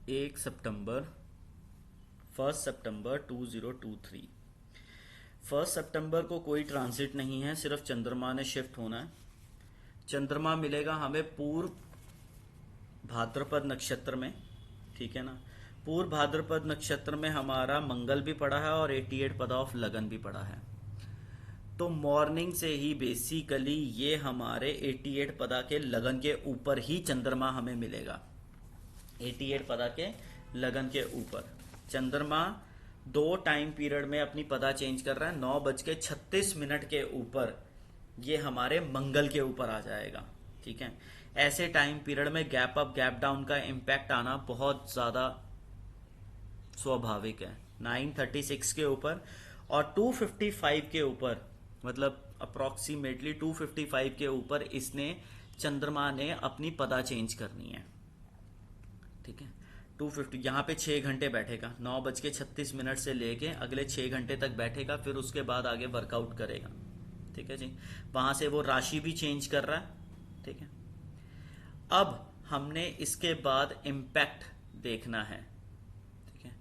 1 सितंबर 1 सितंबर 2023। 1 सितंबर को कोई ट्रांजिट नहीं है, सिर्फ चंद्रमा ने शिफ्ट होना है। चंद्रमा मिलेगा हमें पूर्व भाद्रपद नक्षत्र में, ठीक है ना। पूर्व भाद्रपद नक्षत्र में हमारा मंगल भी पड़ा है और 88 पदा ऑफ लगन भी पड़ा है। तो मॉर्निंग से ही बेसिकली ये हमारे 88 पदा के लगन के ऊपर ही चंद्रमा हमें मिलेगा। 88 पदा के लगन के ऊपर चंद्रमा 2 टाइम पीरियड में अपनी पदा चेंज कर रहा है। 9:36 के ऊपर ये हमारे मंगल के ऊपर आ जाएगा, ठीक है। ऐसे टाइम पीरियड में गैप अप गैप डाउन का इम्पैक्ट आना बहुत ज़्यादा स्वाभाविक है। 9:36 के ऊपर और 2:55 के ऊपर, मतलब अप्रोक्सीमेटली 2:55 के ऊपर इसने चंद्रमा ने अपनी पदा चेंज करनी है, ठीक है। 2:50 यहाँ पे 6 घंटे बैठेगा। 9:36 से लेके अगले 6 घंटे तक बैठेगा, फिर उसके बाद आगे वर्कआउट करेगा, ठीक है जी। वहां से वो राशि भी चेंज कर रहा है, ठीक है। अब हमने इसके बाद इम्पैक्ट देखना है, ठीक है,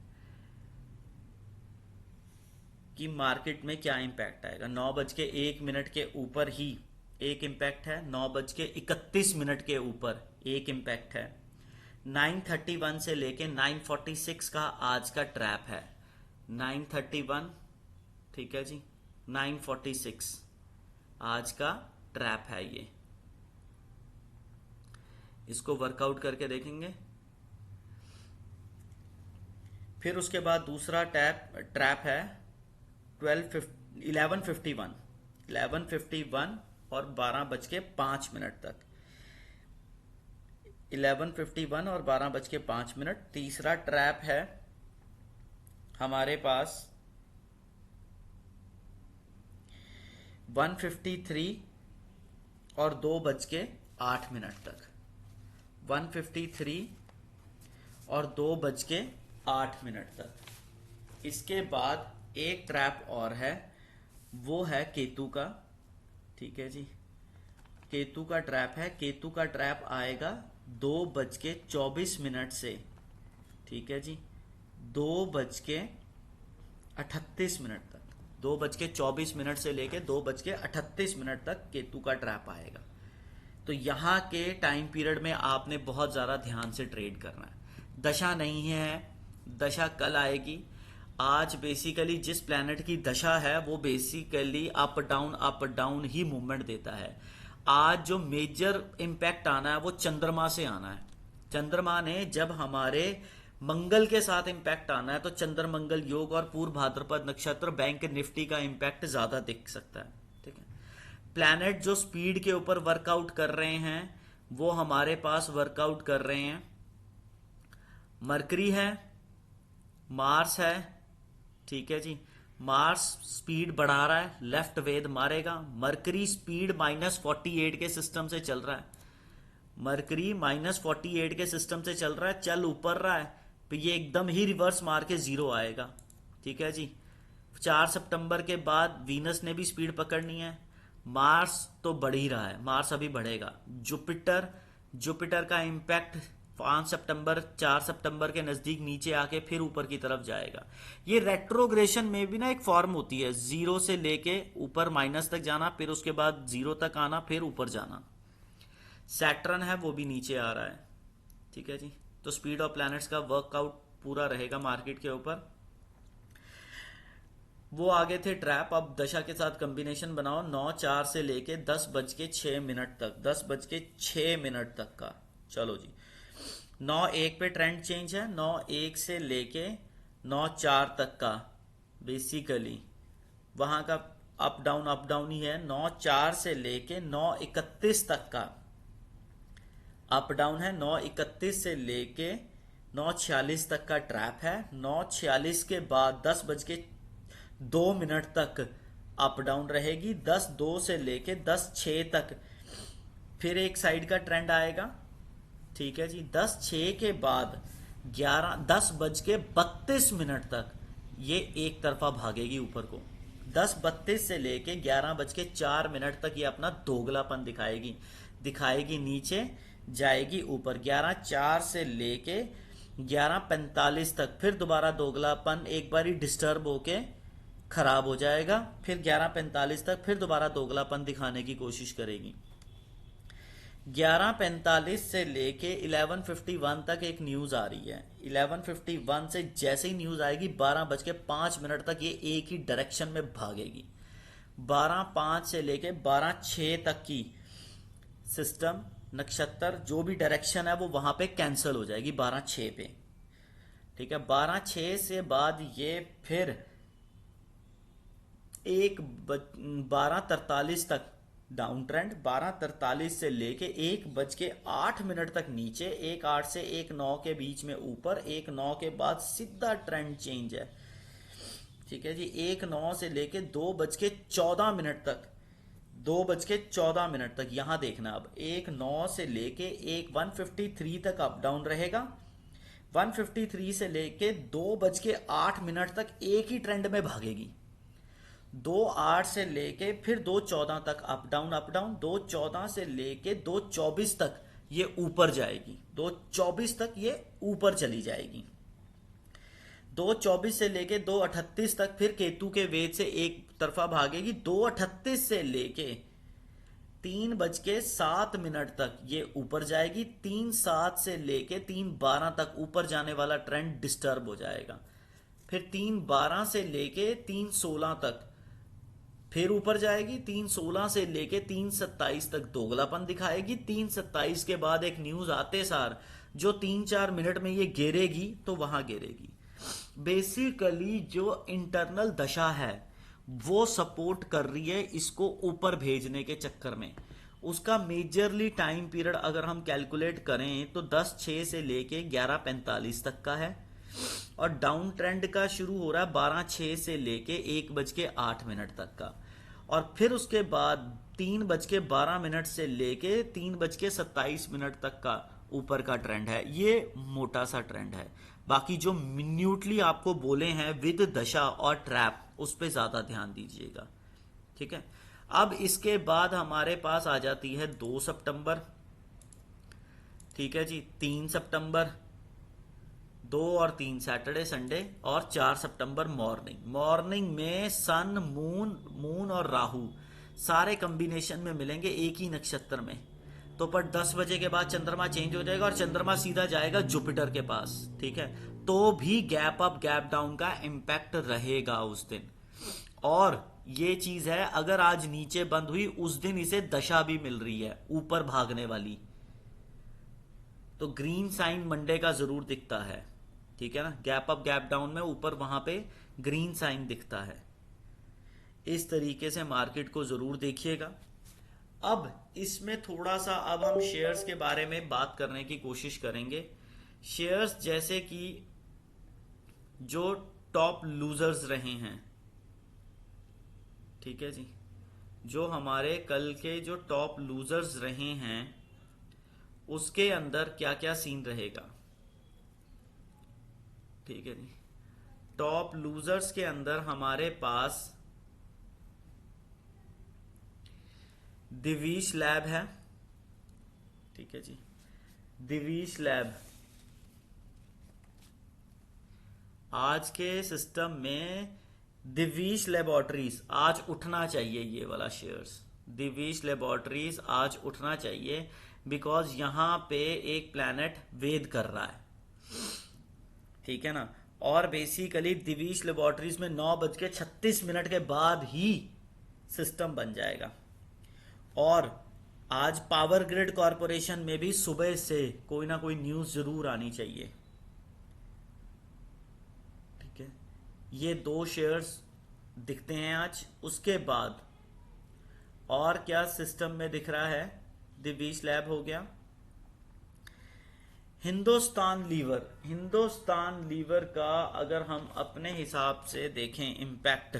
कि मार्केट में क्या इम्पैक्ट आएगा। 9:01 के ऊपर ही एक इम्पैक्ट है। 9:31 के ऊपर एक इम्पैक्ट है। 9:31 से लेके 9:46 का आज का ट्रैप है। 9:31, ठीक है जी, 9:46 आज का ट्रैप है। ये इसको वर्कआउट करके देखेंगे। फिर उसके बाद दूसरा ट्रैप है 11:51 और 12:05 तक। 11:51 और 12:05। तीसरा ट्रैप है हमारे पास 1:53 और 2:08 तक। 1:53 और 2:08 तक। इसके बाद एक ट्रैप और है, वो है केतु का, ठीक है जी। केतु का ट्रैप है। केतु का ट्रैप आएगा 2:24 से, ठीक है जी, 2:38 तक। 2:24 से लेके 2:38 तक केतु का ट्रैप आएगा। तो यहाँ के टाइम पीरियड में आपने बहुत ज़्यादा ध्यान से ट्रेड करना है। दशा नहीं है, दशा कल आएगी। आज बेसिकली जिस प्लैनेट की दशा है वो बेसिकली अप डाउन ही मूवमेंट देता है। आज जो मेजर इम्पैक्ट आना है वो चंद्रमा से आना है। चंद्रमा ने जब हमारे मंगल के साथ इम्पैक्ट आना है तो चंद्र मंगल योग और पूर्व भाद्रपद नक्षत्र बैंक निफ्टी का इम्पैक्ट ज्यादा दिख सकता है, ठीक है। प्लैनेट जो स्पीड के ऊपर वर्कआउट कर रहे हैं वो हमारे पास वर्कआउट कर रहे हैं। मरकरी है, मार्स है, ठीक है जी। मार्स स्पीड बढ़ा रहा है, लेफ्ट वेद मारेगा। मरकरी स्पीड -48 के सिस्टम से चल रहा है। मरकरी -48 के सिस्टम से चल रहा है, चल ऊपर रहा है, तो ये एकदम ही रिवर्स मार के 0 आएगा, ठीक है जी। 4 सितंबर के बाद वीनस ने भी स्पीड पकड़नी है। मार्स तो बढ़ ही रहा है, मार्स अभी बढ़ेगा। जुपिटर का इम्पैक्ट 5 सितंबर 4 सितंबर के नजदीक नीचे आके फिर ऊपर की तरफ जाएगा। ये रेट्रोग्रेशन में भी ना एक फॉर्म होती है, 0 से लेके ऊपर माइनस तक जाना, फिर उसके बाद 0 तक आना, फिर ऊपर जाना। सैटर्न है वो भी नीचे आ रहा है, ठीक है जी। तो स्पीड ऑफ प्लैनेट्स का वर्कआउट पूरा रहेगा मार्केट के ऊपर। वो आगे थे ट्रैप। अब दशा के साथ कॉम्बिनेशन बनाओ। 9:04 से लेके 10:06 तक, 10:06 तक का। चलो जी, 9:01 पे ट्रेंड चेंज है। 9:01 से लेके 9:04 तक का बेसिकली वहां का अप डाउन ही है। 9:04 से लेके 9:31 तक का अप डाउन है। 9:31 से लेके 9:46 तक का ट्रैप है। 9:46 के बाद 10:02 तक अप डाउन रहेगी। 10:02 से लेके 10:06 तक फिर एक साइड का ट्रेंड आएगा, ठीक है जी। 10:06 के बाद 10:32 तक ये एक तरफा भागेगी ऊपर को। 10:32 से लेके 11:04 तक ये अपना दोगलापन दिखाएगी नीचे जाएगी ऊपर। 11:04 से लेके 11:45 तक फिर दोबारा दोगलापन एक बारी डिस्टर्ब होके खराब हो जाएगा, फिर 11:45 तक फिर दोबारा दोगलापन दिखाने की कोशिश करेगी। 11:45 से लेके 11:51 तक एक न्यूज आ रही है। 11:51 से जैसे ही न्यूज आएगी 12:05 तक ये एक ही डायरेक्शन में भागेगी। 12:05 से लेके 12:06 तक की सिस्टम नक्षत्र जो भी डायरेक्शन है वो वहां पे कैंसिल हो जाएगी 12:06 पे। ठीक है, 12:06 से बाद ये फिर 12:43 तक डाउन ट्रेंड, 12:43 से लेके 1:08 तक नीचे, 1:08 से 1:09 के बीच में ऊपर, 1:09 के बाद सीधा ट्रेंड चेंज है। ठीक है जी, 1:09 से लेके 2:14 तक, 2:14 तक यहां देखना। अब 1:09 से लेके 1:153 तक अप डाउन रहेगा। 1:53 से लेके 2:08 तक एक ही ट्रेंड में भागेगी। 2:08 से लेके फिर 2:14 तक अप डाउन अप डाउन, 2:14 से लेके 2:24 तक ये ऊपर जाएगी, 2:24 तक ये ऊपर चली जाएगी। 2:24 से लेके 2:38 तक फिर केतु के वेद से एक तरफा भागेगी। 2:38 से लेके 3:07 तक ये ऊपर जाएगी। 3:07 से लेके 3:12 तक ऊपर जाने वाला ट्रेंड डिस्टर्ब हो जाएगा। फिर 3:12 से लेके 3:16 तक फिर ऊपर जाएगी। 3:16 से लेके 3:27 तक दोगलापन दिखाएगी। 3:27 के बाद एक न्यूज आते सार जो 3-4 मिनट में ये गिरेगी तो वहां गिरेगी। बेसिकली जो इंटरनल दशा है वो सपोर्ट कर रही है इसको ऊपर भेजने के चक्कर में। उसका मेजरली टाइम पीरियड अगर हम कैलकुलेट करें तो 10:06 से लेके 11:45 तक का है, और डाउन ट्रेंड का शुरू हो रहा है 12:06 से लेके 1:08 तक का, और फिर उसके बाद 3:12 से लेके 3:27 तक का ऊपर का ट्रेंड है। ये मोटा सा ट्रेंड है। बाकी जो मिन्यूटली आपको बोले हैं विद दशा और ट्रैप, उस पर ज्यादा ध्यान दीजिएगा। ठीक है, अब इसके बाद हमारे पास आ जाती है 2 सितंबर। ठीक है जी, 3 सितंबर, 2 और 3 सैटरडे संडे, और 4 सितंबर मॉर्निंग। मॉर्निंग में सन मून और राहु सारे कॉम्बिनेशन में मिलेंगे एक ही नक्षत्र में। तो पर 10 बजे के बाद चंद्रमा चेंज हो जाएगा और चंद्रमा सीधा जाएगा जुपिटर के पास। ठीक है, तो भी गैप अप गैप डाउन का इम्पैक्ट रहेगा उस दिन। और ये चीज है, अगर आज नीचे बंद हुई उस दिन इसे दशा भी मिल रही है ऊपर भागने वाली, तो ग्रीन साइन मंडे का जरूर दिखता है। ठीक है ना, गैप अप गैप डाउन में ऊपर वहां पे ग्रीन साइन दिखता है। इस तरीके से मार्केट को जरूर देखिएगा। अब इसमें थोड़ा सा अब हम शेयर्स के बारे में बात करने की कोशिश करेंगे। शेयर्स जैसे कि जो टॉप लूजर्स रहे हैं, ठीक है जी, जो हमारे कल के जो टॉप लूजर्स रहे हैं उसके अंदर क्या क्या सीन रहेगा। ठीक है जी, टॉप लूजर्स के अंदर हमारे पास दिवीश लैब है। ठीक है जी, दिवीश लैब आज के सिस्टम में, दिवीश लेबोरेटरीज आज उठना चाहिए। ये वाला शेयर्स दिवीश लेबोरेटरीज आज उठना चाहिए, बिकॉज यहां पे एक प्लैनेट वेद कर रहा है। ठीक है ना, और बेसिकली दिवीश लेबोरेटरीज में 9:36 के बाद ही सिस्टम बन जाएगा। और आज पावर ग्रिड कॉरपोरेशन में भी सुबह से कोई ना कोई न्यूज जरूर आनी चाहिए। ठीक है, ये 2 शेयर्स दिखते हैं आज। उसके बाद और क्या सिस्टम में दिख रहा है, दिवीश लैब हो गया। हिंदुस्तान लीवर, हिंदुस्तान लीवर का अगर हम अपने हिसाब से देखें इंपैक्ट,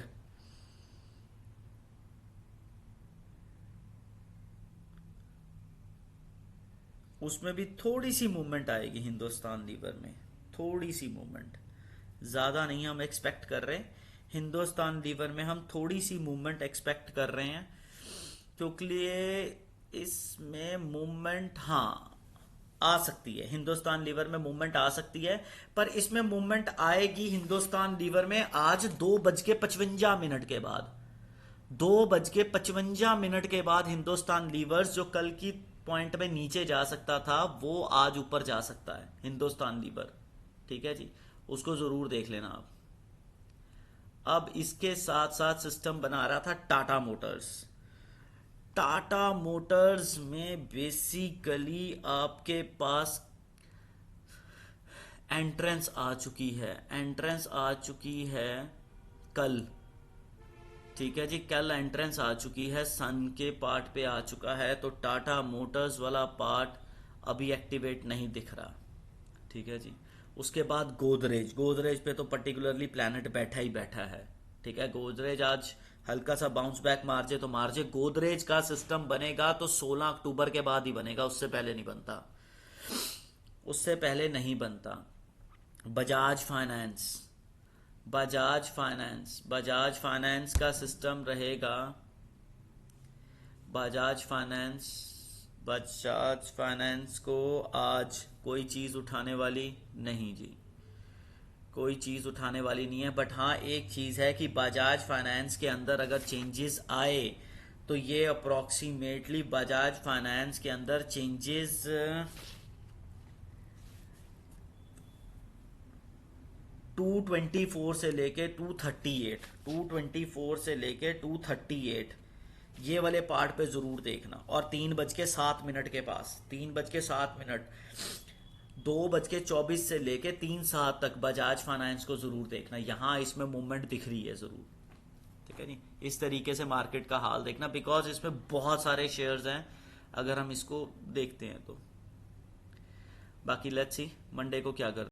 उसमें भी थोड़ी सी मूवमेंट आएगी। हिंदुस्तान लीवर में थोड़ी सी मूवमेंट, ज्यादा नहीं हम एक्सपेक्ट कर रहे। हिंदुस्तान लीवर में हम थोड़ी सी मूवमेंट एक्सपेक्ट कर रहे हैं, क्योंकि इसमें मूवमेंट हाँ आ सकती है, हिंदुस्तान लीवर में मूवमेंट आ सकती है। पर इसमें मूवमेंट आएगी हिंदुस्तान लीवर में आज 2:55 के बाद। 2:55 के बाद हिंदुस्तान लीवर्स, जो कल की पॉइंट में नीचे जा सकता था, वो आज ऊपर जा सकता है हिंदुस्तान लीवर। ठीक है जी, उसको जरूर देख लेना आप। अब इसके साथ साथ सिस्टम बना रहा था टाटा मोटर्स। टाटा मोटर्स में बेसिकली आपके पास एंट्रेंस आ चुकी है, एंट्रेंस आ चुकी है कल। ठीक है जी, कल एंट्रेंस आ चुकी है, सन के पार्ट पे आ चुका है, तो टाटा मोटर्स वाला पार्ट अभी एक्टिवेट नहीं दिख रहा। ठीक है जी, उसके बाद गोदरेज, गोदरेज पे तो पर्टिकुलरली प्लैनेट बैठा ही बैठा है। ठीक है, गोदरेज आज हल्का सा बाउंस बैक मार्जे तो मार्जे। गोदरेज का सिस्टम बनेगा तो 16 अक्टूबर के बाद ही बनेगा, उससे पहले नहीं बनता, उससे पहले नहीं बनता। Bajaj finance, Bajaj finance, Bajaj finance का सिस्टम रहेगा। बजाज फाइनेंस, बजाज फाइनेंस को आज कोई चीज़ उठाने वाली नहीं जी, कोई चीज़ उठाने वाली नहीं है। बट हाँ, एक चीज़ है कि बजाज फाइनेंस के अंदर अगर चेंजेस आए तो ये अप्रॉक्सीमेटली बजाज फाइनेंस के अंदर चेंजेस 224 से लेके 238, 224 से लेके 238, ये वाले पार्ट पे जरूर देखना। और 3:07 के पास, 3:07, 2:24 से लेके 3:07 तक बजाज फाइनेंस को जरूर देखना, यहाँ इसमें मूवमेंट दिख रही है जरूर। ठीक है नहीं, इस तरीके से मार्केट का हाल देखना, बिकॉज इसमें बहुत सारे शेयर्स हैं अगर हम इसको देखते हैं तो। बाकी लेट्स सी मंडे को क्या कर